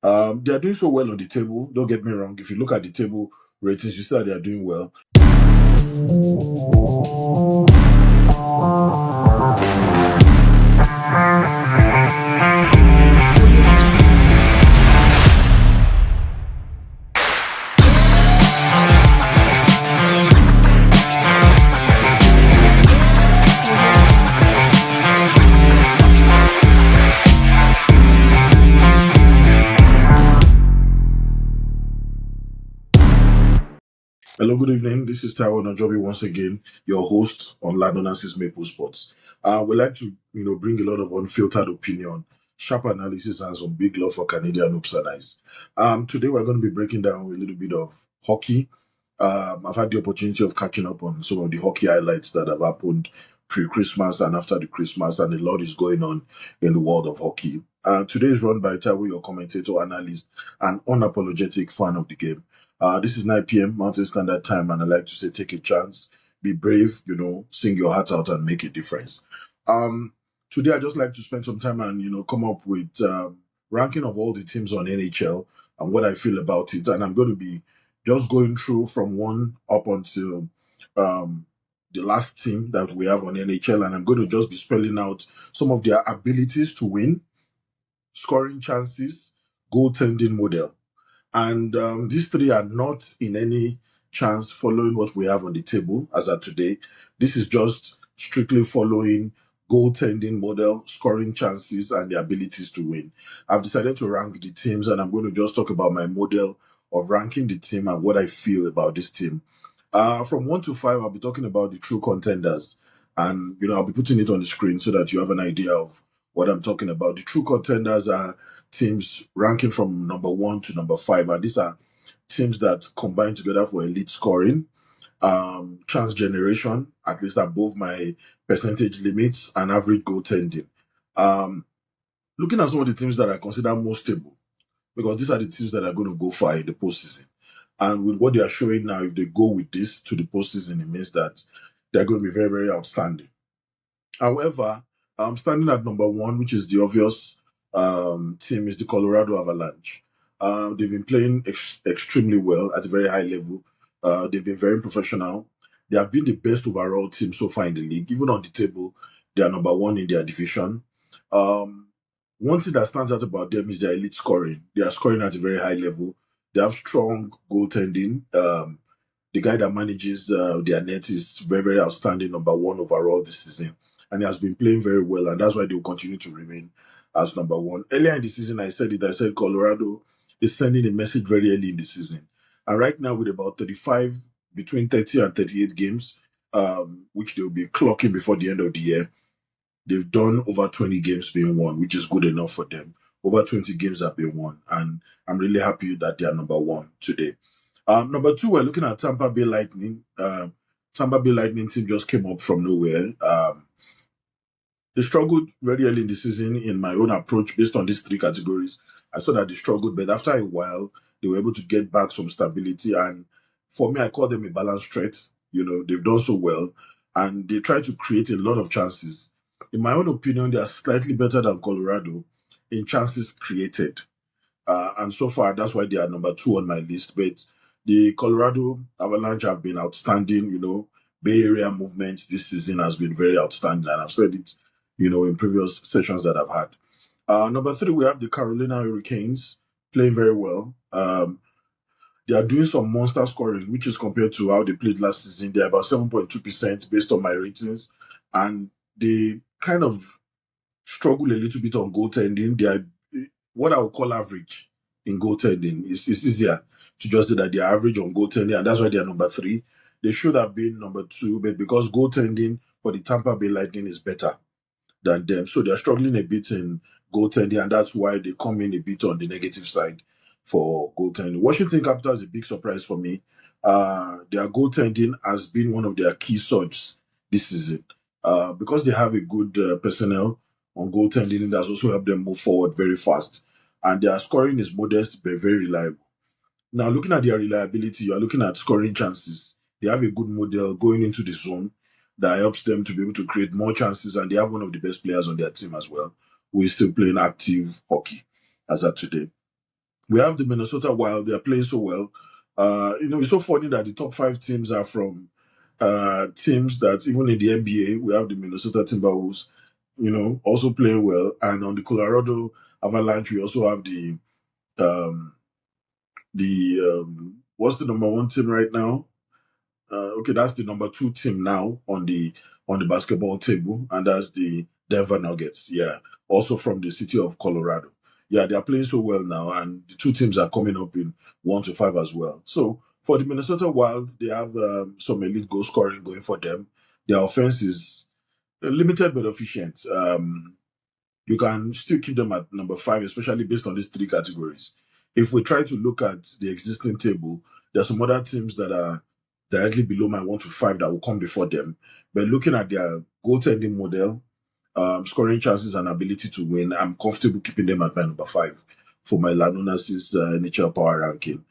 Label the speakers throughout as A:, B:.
A: They are doing so well on the table. Don't get me wrong. If you look at the table ratings, you see that they are doing well. Hello, good evening. This is Taiwo Najobi once again, your host on Lan Onasis Maple Sports. We like to, bring a lot of unfiltered opinion, sharp analysis, and some big love for Canadian hoops and ice. Today we're going to be breaking down a little bit of hockey. I've had the opportunity of catching up on some of the hockey highlights that have happened pre-Christmas and after the Christmas, and a lot is going on in the world of hockey. Today is run by Taiwo, your commentator, analyst, and unapologetic fan of the game. This is 9 p.m. Mountain Standard Time, and I like to say take a chance, be brave, sing your heart out and make a difference. Um, Today, I just like to spend some time and, come up with ranking of all the teams on NHL and what I feel about it. And I'm going to be just going through from one up until um, the last team that we have on NHL. And I'm going to just be spelling out some of their abilities to win, scoring chances, goaltending model. And these three are not in any chance following what we have on the table as of today. This is just strictly following goaltending model, scoring chances, and the abilities to win. I've decided to rank the teams, and I'm going to just talk about my model of ranking the team and what I feel about this team. From 1 to 5, I'll be talking about the true contenders. And, I'll be putting it on the screen so that you have an idea of what I'm talking about. The true contenders are teams ranking from number 1 to number 5. And these are teams that combine together for elite scoring, chance generation, at least above my percentage limits, and average goaltending. Um, Looking at some of the teams that I consider most stable, because these are the teams that are going to go far in the postseason. And with what they are showing now, if they go with this to the postseason, it means that they're going to be very, very outstanding. However, standing at number 1, which is the obvious team, is the Colorado Avalanche. They've been playing extremely well at a very high level. They've been very professional. They have been the best overall team so far in the league. Even on the table, they are number 1 in their division. Um, One thing that stands out about them is their elite scoring. They are scoring at a very high level. They have strong goaltending. The guy that manages their net is very, very outstanding, number 1 overall this season. And he has been playing very well, and that's why they will continue to remain as number 1. Earlier in the season, I said it. I said Colorado is sending a message very early in the season. And right now, with about 35, between 30 and 38 games, which they'll be clocking before the end of the year, they've done over 20 games being won, which is good enough for them. Over 20 games have been won, and I'm really happy that they are number 1 today. Number 2, we're looking at Tampa Bay Lightning. Tampa Bay Lightning team just came up from nowhere. They struggled very early in the season in my own approach based on these 3 categories. I saw that they struggled, but after a while, they were able to get back some stability. And for me, I call them a balanced threat. They've done so well, and they try to create a lot of chances. In my own opinion, they are slightly better than Colorado in chances created. And so far, that's why they are number 2 on my list. But the Colorado Avalanche have been outstanding. Bay Area movement this season has been very outstanding. And I've said it, in previous sessions that I've had. Number 3, we have the Carolina Hurricanes playing very well. They are doing some monster scoring, which is compared to how they played last season. They're about 7.2% based on my ratings. And they kind of struggle a little bit on goaltending. They are what I would call average in goaltending. It's easier to just say that they are average on goaltending, and that's why they are number 3. They should have been number 2, but because goaltending for the Tampa Bay Lightning is better than them, so they're struggling a bit in goaltending, and that's why they come in a bit on the negative side for goaltending. Washington Capitals is a big surprise for me. Their goaltending has been one of their key surges this season. Because they have a good personnel on goaltending, it has also helped them move forward very fast. And their scoring is modest but very reliable. Now, looking at their reliability, you are looking at scoring chances. They have a good model going into the zone that helps them to be able to create more chances, and they have one of the best players on their team as well, who is still playing active hockey as of today. We have the Minnesota Wild. They are playing so well. It's so funny that the top five teams are from teams that even in the NBA, we have the Minnesota Timberwolves, also playing well. And on the Colorado Avalanche, we also have um, what's the number one team right now? Okay, that's the number two team now on the basketball table, and that's the Denver Nuggets. Yeah, also from the city of Colorado. Yeah, they are playing so well now, and the two teams are coming up in 1 to 5 as well. So for the Minnesota Wild, they have some elite goal scoring going for them. Their offense is limited but efficient. You can still keep them at number 5, especially based on these three categories. If we try to look at the existing table, there are some other teams that are directly below my 1 to 5 that will come before them. But looking at their goaltending model, scoring chances and ability to win, I'm comfortable keeping them at my number 5 for my Lan Onasis NHL power ranking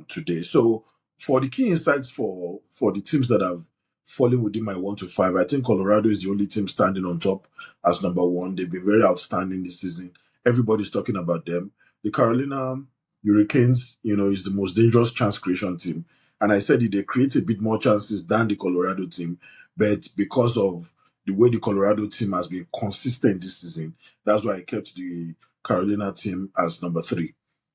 A: today. So for the key insights for the teams that have fallen within my 1 to 5, I think Colorado is the only team standing on top as number 1. They've been very outstanding this season. Everybody's talking about them. The Carolina Hurricanes, is the most dangerous chance creation team. And I said they create a bit more chances than the Colorado team, but because of the way the Colorado team has been consistent this season, that's why I kept the Carolina team as number 3.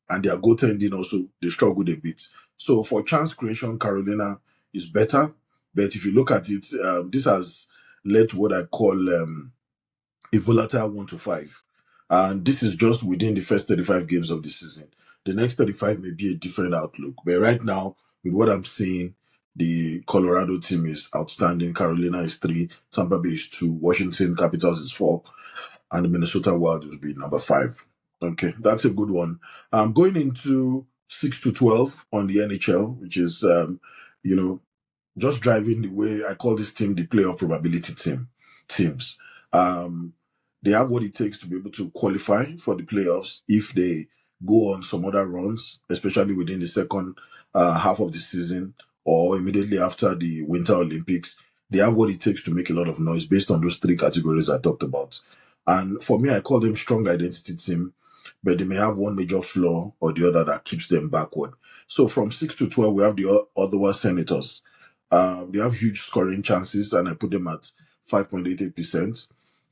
A: And their goaltending also, they struggled a bit. So for chance creation, Carolina is better. But if you look at it, this has led to what I call a volatile 1 to 5. And this is just within the first 35 games of the season. The next 35 may be a different outlook. But right now, with what I'm seeing, the Colorado team is outstanding. Carolina is 3, Tampa Bay is 2, Washington Capitals is 4, and the Minnesota Wild will be number 5. Okay, that's a good one. Going into 6 to 12 on the NHL, which is, just driving the way I call this team the playoff probability teams. They have what it takes to be able to qualify for the playoffs if they go on some other runs, especially within the second half of the season or immediately after the Winter Olympics. They have what it takes to make a lot of noise based on those 3 categories I talked about. And for me, I call them strong identity team, but they may have one major flaw or the other that keeps them backward. So from 6 to 12, we have the Ottawa Senators. They have huge scoring chances, and I put them at 5.88%.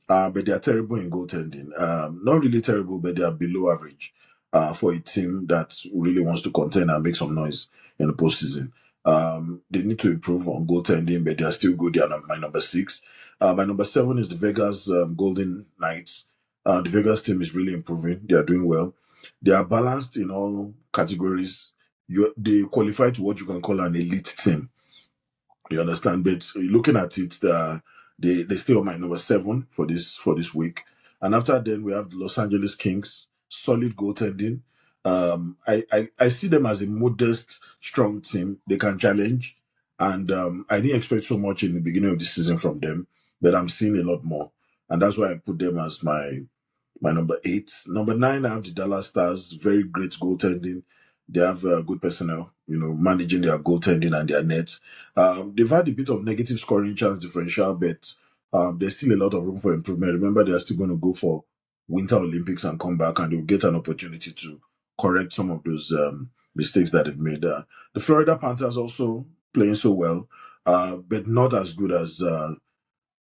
A: But they are terrible in goaltending. Not really terrible, but they are below average for a team that really wants to contend and make some noise in the postseason. They need to improve on goaltending, but they are still good. They are my number 6. My number 7 is the Vegas Golden Knights. The Vegas team is really improving. They are doing well. They are balanced in all categories. They qualify to what you can call an elite team. You understand? But looking at it, they still on my number 7 for this week. And after then, we have the Los Angeles Kings, solid goaltending. I see them as a modest, strong team. They can challenge, and I didn't expect so much in the beginning of the season from them, but I'm seeing a lot more, and that's why I put them as my number 8. Number 9, I have the Dallas Stars. Very great goaltending. They have good personnel, managing their goaltending and their nets. They've had a bit of negative scoring chance differential, but there's still a lot of room for improvement. Remember, they are still going to go for Winter Olympics and come back, and they'll get an opportunity to correct some of those mistakes that they've made. The Florida Panthers also playing so well, but not as good as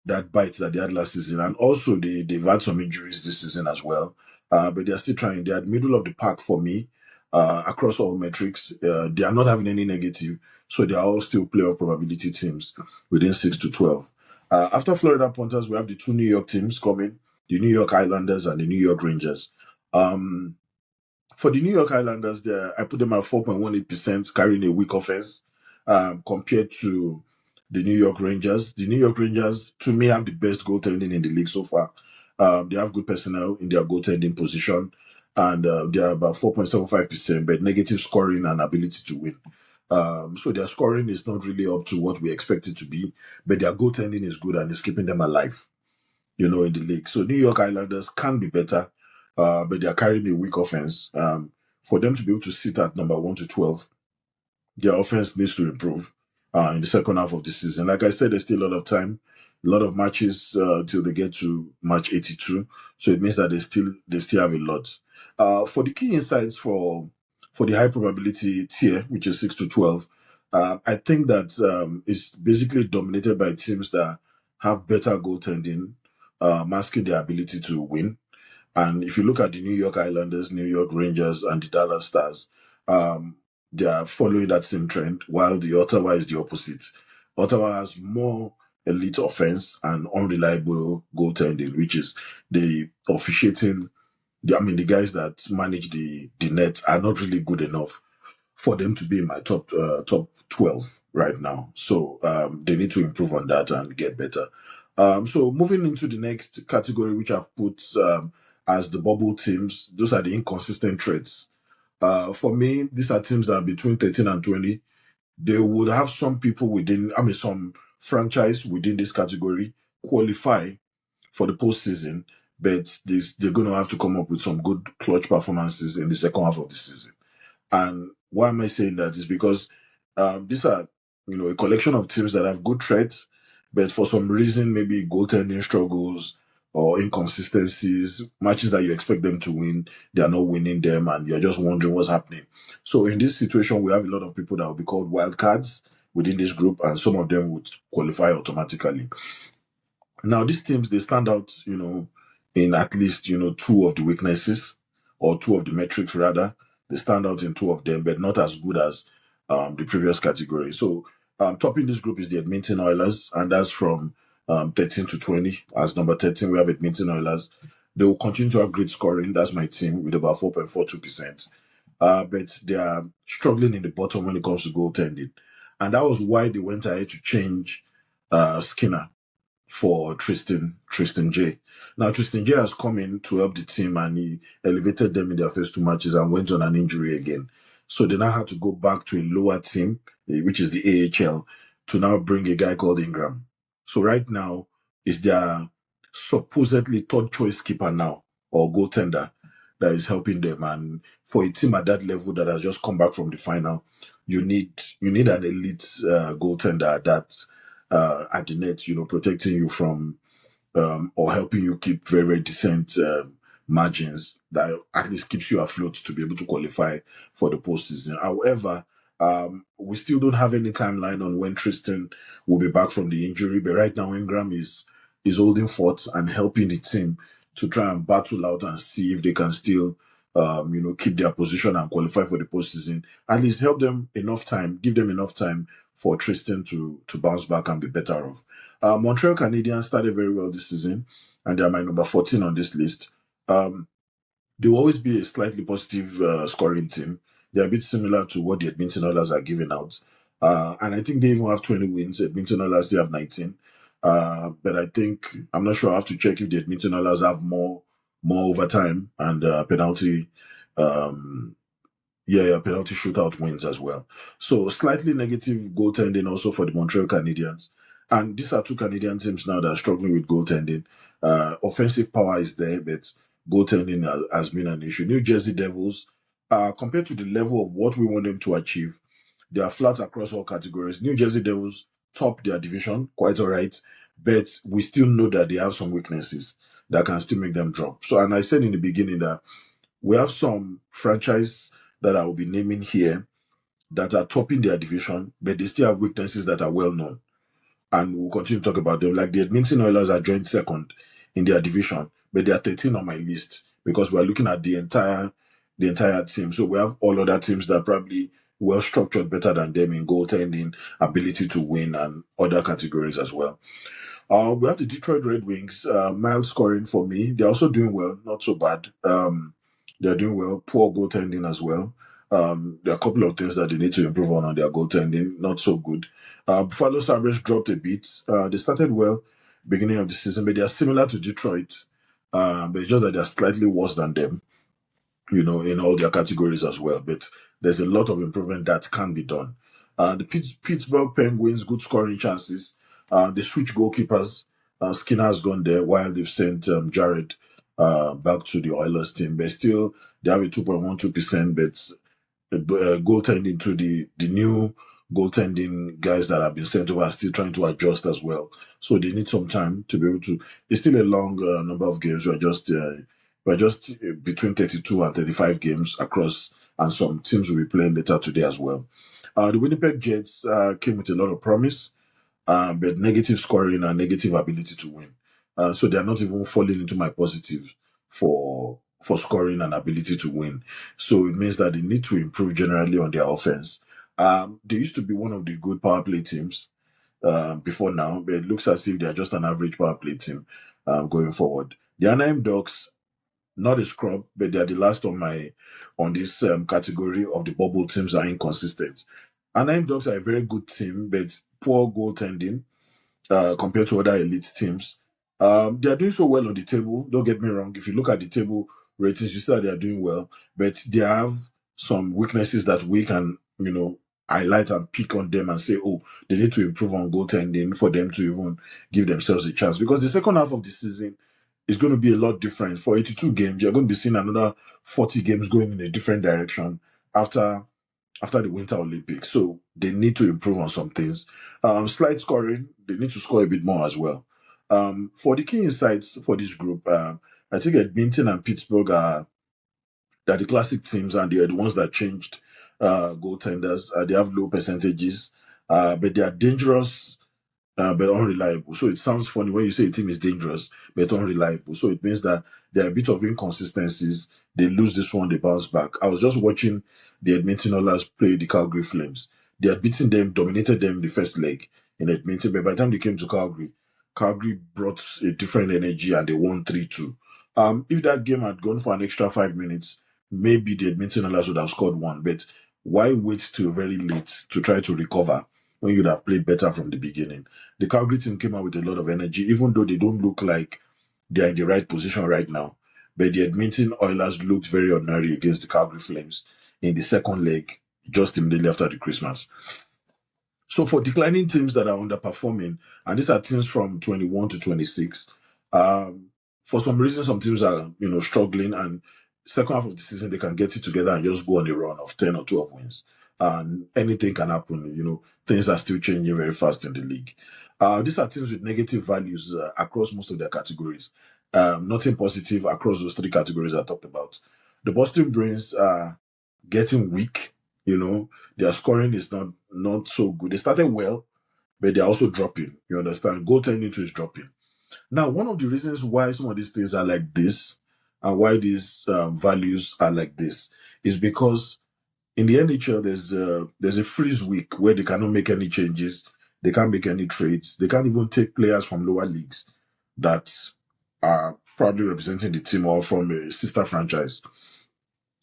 A: that bite that they had last season. And also, they've had some injuries this season as well. But they're still trying. They're at middle of the pack for me across all metrics. They are not having any negative. So they are all still playoff probability teams within 6 to 12. After Florida Panthers, we have the 2 New York teams coming, the New York Islanders and the New York Rangers. For the New York Islanders, I put them at 4.18%, carrying a weak offense compared to the New York Rangers. The New York Rangers, to me, have the best goaltending in the league so far. They have good personnel in their goaltending position, and they are about 4.75%, but negative scoring and ability to win. So their scoring is not really up to what we expect it to be, but their goaltending is good and is keeping them alive, in the league. So New York Islanders can be better, but they are carrying a weak offense. For them to be able to sit at number 1 to 12, their offense needs to improve in the second half of the season. Like I said, there's still a lot of time, a lot of matches till they get to match 82. So it means that they still have a lot. For the key insights for the high probability tier, which is 6 to 12, I think that it's basically dominated by teams that have better goaltending, masking their ability to win. And if you look at the New York Islanders, New York Rangers, and the Dallas Stars, um, they are following that same trend, while the Ottawa is the opposite. Ottawa has more elite offense and unreliable goaltending, which is the officiating. The guys that manage the net are not really good enough for them to be in my top 12 right now. So they need to improve on that and get better. So moving into the next category, which I've put as the bubble teams, those are the inconsistent traits. For me, these are teams that are between 13 and 20. They would have some people some franchise within this category qualify for the postseason, but they're going to have to come up with some good clutch performances in the second half of the season. And why am I saying that? Is because these are, a collection of teams that have good threats, but for some reason, maybe goaltending struggles or inconsistencies, matches that you expect them to win, they are not winning them, and you're just wondering what's happening. So in this situation, we have a lot of people that will be called wild cards within this group, and some of them would qualify automatically. Now, these teams, they stand out, in at least, two of the weaknesses or two of the metrics rather. They stand out in two of them, but not as good as the previous category. So, topping this group is the Edmonton Oilers, and that's from 13 to 20. As number 13, we have Edmonton Oilers. They will continue to have great scoring. That's my team with about 4.42%. But they are struggling in the bottom when it comes to goaltending. And that was why they went ahead to change Skinner for Tristan J. Now Tristan J has come in to help the team and he elevated them in their first two matches and went on an injury again. So they now had to go back to a lower team, which is the AHL, to now bring a guy called Ingram. So right now is their supposedly third choice keeper now or goaltender that is helping them. And for a team at that level that has just come back from the final, you need an elite goaltender that at the net, protecting you from or helping you keep very, very decent margins that at least keeps you afloat to be able to qualify for the postseason. However, we still don't have any timeline on when Tristan will be back from the injury, but right now Ingram is holding forth and helping the team to try and battle out and see if they can still keep their position and qualify for the postseason. At least help them enough time, give them enough time for Tristan to bounce back and be better off. Montreal Canadiens started very well this season, and they are my number 14 on this list. They will always be a slightly positive scoring team. They're a bit similar to what the Edmonton Oilers are giving out. And I think they even have 20 wins. Edmonton Oilers, they have 19. But I'm not sure. I have to check if the Edmonton Oilers have more overtime and penalty penalty shootout wins as well. So slightly negative goaltending also for the Montreal Canadiens. And these are two Canadian teams now that are struggling with goaltending. Offensive power is there, but goaltending has been an issue. New Jersey Devils, compared to the level of what we want them to achieve, they are flat across all categories. New Jersey Devils top their division, quite all right, but we still know that they have some weaknesses that can still make them drop. So, and I said in the beginning that we have some franchise that I will be naming here that are topping their division, but they still have weaknesses that are well known. And we'll continue to talk about them. Like the Edmonton Oilers are joined second in their division, but they are 13 on my list because we're looking at the entire team. So we have all other teams that are probably well structured better than them in goaltending, ability to win, and other categories as well. We have the Detroit Red Wings, mild scoring for me. They're also doing well, not so bad. They're doing well, poor goaltending as well. There are a couple of things that they need to improve on their goaltending, not so good. Buffalo Sabres dropped a bit. They started well beginning of the season, but they are similar to Detroit. But it's just that they're slightly worse than them, in all their categories as well. But there's a lot of improvement that can be done. The Pittsburgh Penguins, good scoring chances. They switch goalkeepers. Skinner has gone there while they've sent Jared back to the Oilers team. But still, they have a 2.12%, but goaltending to the new goaltending guys that have been sent over are still trying to adjust as well. So they need some time to be able to. It's still a long number of games. We're just We're just between 32 and 35 games across, and some teams will be playing later today as well. The Winnipeg Jets came with a lot of promise, but negative scoring and negative ability to win. So they are not even falling into my positive for scoring and ability to win. So it means that they need to improve generally on their offense. They used to be one of the good power play teams before now, but it looks as if they are just an average power play team going forward. The Anaheim Ducks, not a scrub, but they are the last on this category of the bubble teams are inconsistent. Anaheim Ducks are a very good team, but poor goaltending compared to other elite teams. They are doing so well on the table. Don't get me wrong. If you look at the table ratings, you see that they are doing well, but they have some weaknesses that we can, highlight and pick on them and say, oh, they need to improve on goaltending for them to even give themselves a chance. Because the second half of the season is going to be a lot different. For 82 games, you're going to be seeing another 40 games going in a different direction after the Winter Olympics. So they need to improve on some things. Slight scoring, they need to score a bit more as well. For the key insights for this group, I think Edmonton and Pittsburgh they're the classic teams, and they are the ones that changed goaltenders. They have low percentages, but they are dangerous but unreliable. So it sounds funny when you say a team is dangerous but unreliable. So it means that there are a bit of inconsistencies. They lose this one, they bounce back. I was just watching the Edmonton Oilers play the Calgary Flames. They had beaten them, dominated them in the first leg in Edmonton, but by the time they came to Calgary, Calgary brought a different energy and they won 3-2. If that game had gone for an extra 5 minutes, maybe the Edmonton Oilers would have scored one. But why wait till very late to try to recover when you'd have played better from the beginning? The Calgary team came out with a lot of energy, even though they don't look like they're in the right position right now. But the Edmonton Oilers looked very ordinary against the Calgary Flames in the second leg, just immediately after the Christmas. So for declining teams that are underperforming, and these are teams from 21 to 26, for some reason, some teams are, struggling, and second half of the season, they can get it together and just go on a run of 10 or 12 wins. And anything can happen, things are still changing very fast in the league. These are teams with negative values across most of their categories. Nothing positive across those three categories I talked about. The Boston Bruins are getting weak, their scoring is not so good. They started well, but they're also dropping. You understand? Goaltending too is dropping. Now, one of the reasons why some of these things are like this and why these values are like this is because in the NHL, there's a freeze week where they cannot make any changes. They can't make any trades. They can't even take players from lower leagues that are probably representing the team or from a sister franchise.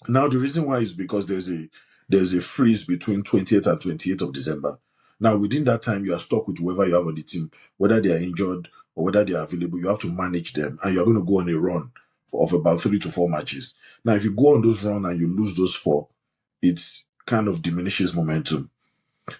A: Now, the reason why is because there's a freeze between 20th and 28th of December. Now, within that time, you are stuck with whoever you have on the team, whether they are injured or whether they are available. You have to manage them, and you're going to go on a run of about 3 to 4 matches. Now, if you go on those run and you lose those 4, it kind of diminishes momentum.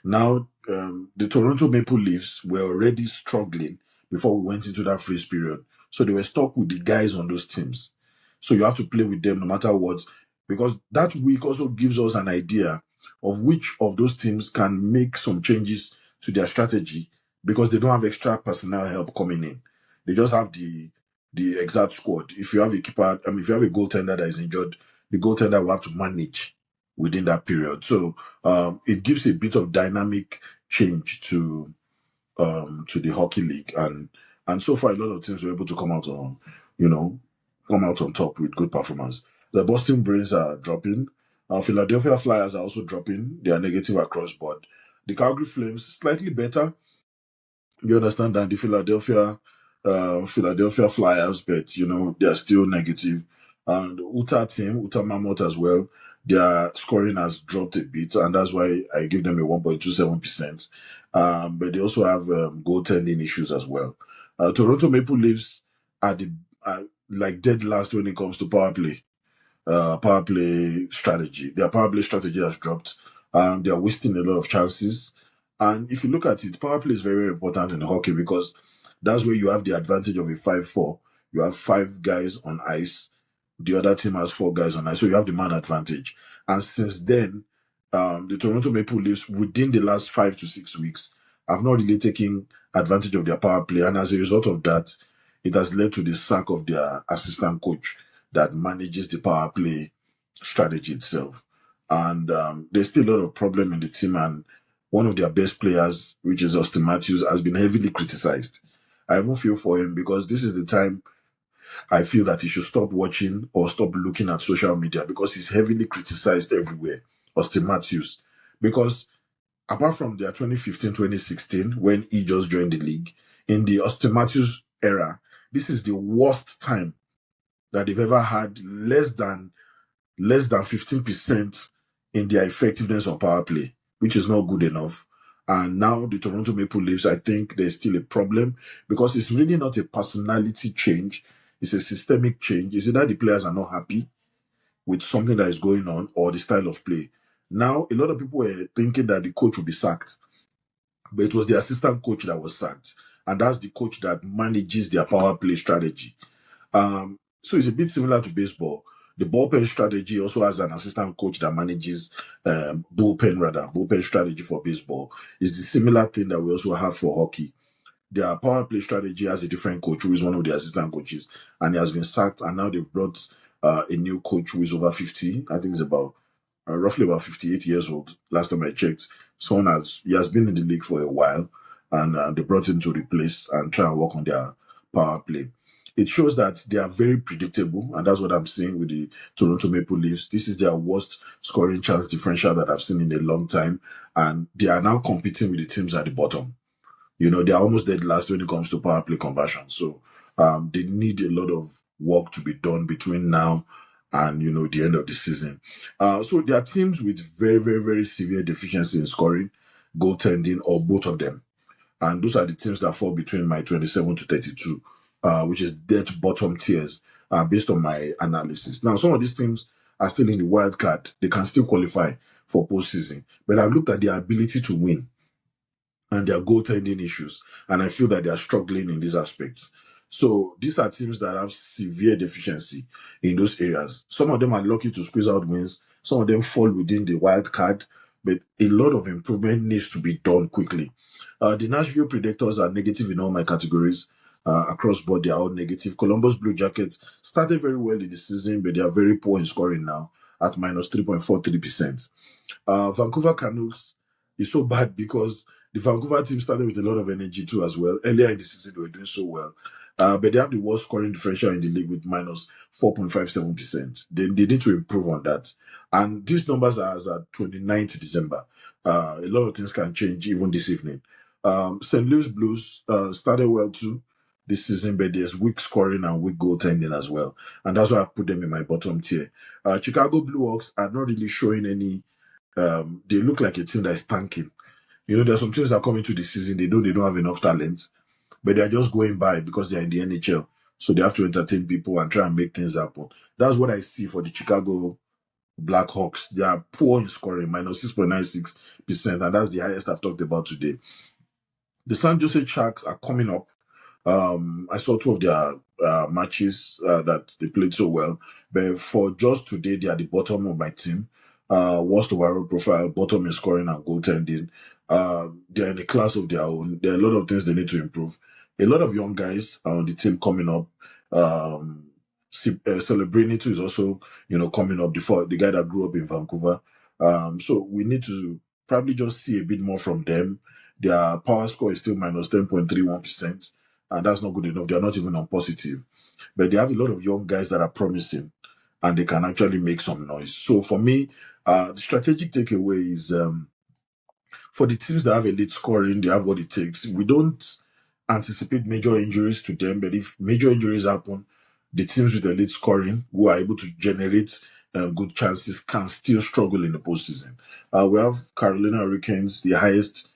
A: Now, the Toronto Maple Leafs were already struggling before we went into that freeze period. So they were stuck with the guys on those teams. So you have to play with them no matter what, because that week also gives us an idea of which of those teams can make some changes to their strategy because they don't have extra personnel help coming in. They just have the exact squad. If you have a keeper, if you have a goaltender that is injured, the goaltender will have to manage within that period. So it gives a bit of dynamic change to the hockey league, and so far a lot of teams were able to come out on top with good performance. The Boston Bruins are dropping. Philadelphia Flyers are also dropping. They are negative across board. The Calgary Flames slightly better. You understand that the Philadelphia Flyers, but they are still negative. And the Utah Mammoth as well, their scoring has dropped a bit, and that's why I give them a 1.27%. But they also have goaltending issues as well. Toronto Maple Leafs are like dead last when it comes to power play strategy. Their power play strategy has dropped. They are wasting a lot of chances. And if you look at it, power play is very, very important in hockey because that's where you have the advantage of a 5-4. You have 5 guys on ice. The other team has 4 guys on ice. So you have the man advantage. And since then, the Toronto Maple Leafs, within the last 5 to 6 weeks, have not really taken advantage of their power play. And as a result of that, it has led to the sack of their assistant coach. that manages the power play strategy itself. And there's still a lot of problem in the team. And one of their best players, which is Austin Matthews, has been heavily criticized. I even feel for him because this is the time I feel that he should stop watching or stop looking at social media because he's heavily criticized everywhere. Austin Matthews. Because apart from their 2015-2016, when he just joined the league, in the Austin Matthews era, this is the worst time that they've ever had less than 15% in their effectiveness on power play, which is not good enough. And now the Toronto Maple Leafs, I think there's still a problem because it's really not a personality change. It's a systemic change. Is it that the players are not happy with something that is going on or the style of play? Now, a lot of people were thinking that the coach would be sacked, but it was the assistant coach that was sacked. And that's the coach that manages their power play strategy. So it's a bit similar to baseball. The bullpen strategy also has an assistant coach that manages bullpen strategy for baseball. It's the similar thing that we also have for hockey. Their power play strategy has a different coach who is one of the assistant coaches, and he has been sacked. And now they've brought a new coach who is over 50. I think it's about roughly about 58 years old. Last time I checked, he has been in the league for a while, and they brought him to replace and try and work on their power play. It shows that they are very predictable, and that's what I'm seeing with the Toronto Maple Leafs. This is their worst scoring chance differential that I've seen in a long time, and they are now competing with the teams at the bottom. They are almost dead last when it comes to power play conversion. So they need a lot of work to be done between now and the end of the season. So there are teams with very, very, very severe deficiency in scoring, goaltending, or both of them. And those are the teams that fall between my 27 to 32, which is dead bottom tiers, based on my analysis. Now, some of these teams are still in the wild card. They can still qualify for postseason. But I've looked at their ability to win and their goaltending issues, and I feel that they are struggling in these aspects. So these are teams that have severe deficiency in those areas. Some of them are lucky to squeeze out wins. Some of them fall within the wild card, but a lot of improvement needs to be done quickly. The Nashville Predators are negative in all my categories. Across board, they are all negative. Columbus Blue Jackets started very well in the season, but they are very poor in scoring now at minus 3.43%. Vancouver Canucks is so bad because the Vancouver team started with a lot of energy too as well. Earlier in the season, they were doing so well. But they have the worst scoring differential in the league with minus 4.57%. They need to improve on that. And these numbers are as at 29th December. A lot of things can change even this evening. St. Louis Blues started well too this season, but there's weak scoring and weak goaltending as well. And that's why I've put them in my bottom tier. Chicago Blue Hawks are not really showing any. They look like a team that is tanking. There's some teams that come into the season, they don't have enough talent, but they're just going by because they're in the NHL. So they have to entertain people and try and make things happen. That's what I see for the Chicago Blackhawks. They are poor in scoring, minus 6.96%, and that's the highest I've talked about today. The San Jose Sharks are coming up. I saw two of their matches that they played so well, but for just today, they are the bottom of my team. Worst overall profile, bottom in scoring and goaltending. They're in a class of their own. There are a lot of things they need to improve. A lot of young guys are on the team coming up. Celebrini is also, coming up. The guy that grew up in Vancouver. So we need to probably just see a bit more from them. Their power score is still minus 10.31%, and that's not good enough. They are not even on positive, but they have a lot of young guys that are promising, and they can actually make some noise. So for me, the strategic takeaway is for the teams that have elite scoring, they have what it takes. We don't anticipate major injuries to them, but if major injuries happen, the teams with elite scoring who are able to generate good chances can still struggle in the postseason. We have Carolina Hurricanes, the highest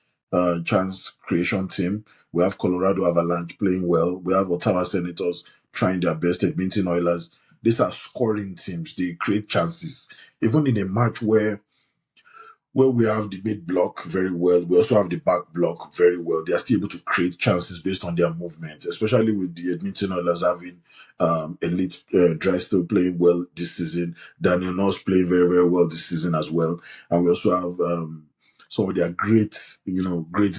A: chance creation team. We have Colorado Avalanche playing well. We have Ottawa Senators trying their best. Edmonton Oilers. These are scoring teams. They create chances. Even in a match where we have the mid block very well, we also have the back block very well. They are still able to create chances based on their movement, especially with the Edmonton Oilers having elite Drysdale playing well this season, Daniel Nurse playing very, very well this season as well. And we also have some of their great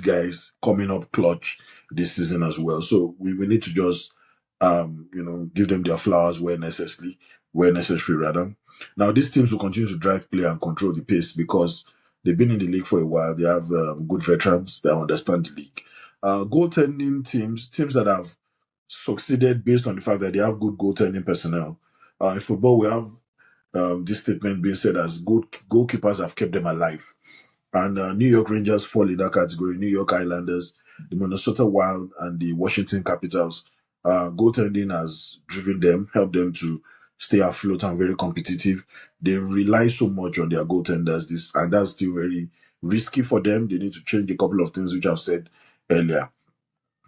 A: guys coming up clutch this season as well. So we need to just, give them their flowers where necessary. where necessary, rather. Now, these teams will continue to drive play and control the pace because they've been in the league for a while. They have good veterans that understand the league. Goaltending teams that have succeeded based on the fact that they have good goaltending personnel. In football, we have this statement being said as good goalkeepers have kept them alive. And New York Rangers fall in that category. New York Islanders, the Minnesota Wild, and the Washington Capitals. Goaltending has driven them, helped them to stay afloat and very competitive. They rely so much on their goaltenders, and that's still very risky for them. They need to change a couple of things which I've said earlier.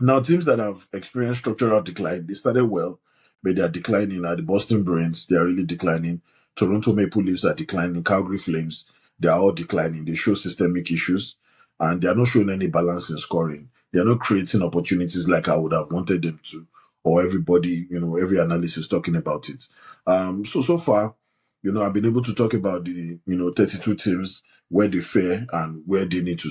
A: Now, teams that have experienced structural decline, they started well, but they are declining. The Boston Bruins, they are really declining. Toronto Maple Leafs are declining. Calgary Flames, they are all declining. They show systemic issues, and they are not showing any balance in scoring. They are not creating opportunities like I would have wanted them to, or everybody, every analyst is talking about it. So far, I've been able to talk about the, 32 teams, where they fare and where they need to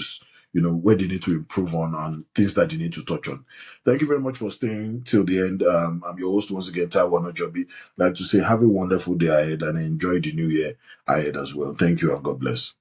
A: where they need to improve on and things that they need to touch on. Thank you very much for staying till the end. I'm your host once again, Taiwo Onajobi. I'd like to say have a wonderful day ahead and enjoy the new year ahead as well. Thank you and God bless.